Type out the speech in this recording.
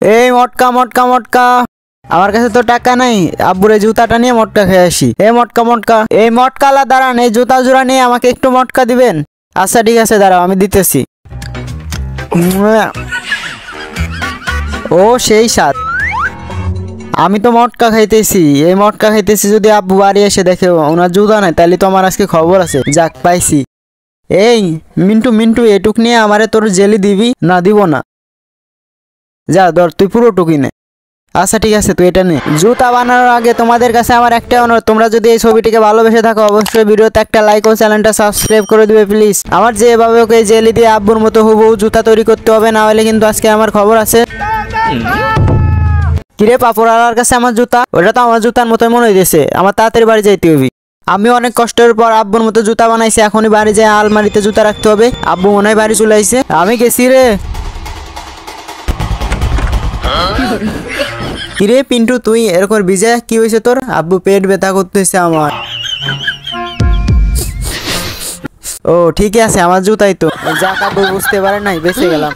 এই মটকা মটকা মটকা, আমার কাছে তো টাকা নাই, আব্বুর এই জুতাটা নিয়ে মটকা খেয়ে আসি। এই মটকা মটকা, এই মটকালা দাঁড়ান, এই জুতা জোড়া নিয়ে আমাকে একটু মটকা দিবেন? আচ্ছা ঠিক আছে, দাঁড়াও আমি দিতেছি। ও সেই স্বাদ, আমি তো মটকা খাইতেছি, এই মটকা খাইতেছি, যদি আব্বু বাড়ি এসে দেখে ওনার জুতা নাই তাহলে তো আমার আজকে খবর আছে। যাক পাইছি। এই মিন্টু মিন্টু, এটুক নিয়ে আমারে তোর জেলি দিবি? না দিব না, যা ধর তুই পুরো টুকি নে। আচ্ছা ঠিক আছে, তুই এটা নে। জুতা বানানোর আগে তোমাদের কাছে আমার একটা অনুরোধ, তোমরা যদি এই ছবিটিকে ভালোবেসে থাকো অবশ্যই ভিডিওতে একটা লাইক ও চ্যানেলটা সাবস্ক্রাইব করে দিবে প্লিজ। আমার যে এভাবে ওকে জেলি দিয়ে আব্বুর মতো হুবহু জুতা তৈরি করতে হবে, না হলে কিন্তু আজকে আমার খবর আছে। কিরে পাপড়ালার কাছে আমার জুতা? ওটা তো আমার জুতার মতোই মনে হইতেছে, আমার তাড়াতাড়ি বাড়ি যাইতে হবে। আমি অনেক কষ্টের পর আব্বুর মতো জুতা বানাইছি, এখনই বাড়ি যায় আলমারিতে জুতা রাখতে হবে। আব্বু মনে হয় বাড়ি চলে আইছে, আমি গেছি রে। কিরে পিন্টু, তুই এরকম ভিজে কি হয়েছে তোর? আব্বু পেট ব্যথা করতেছে আমার। ও ঠিকই আছে, আমার জুতাই তো। যাক আব্বু বুঝতে পারে নাই, বেঁচে গেলাম।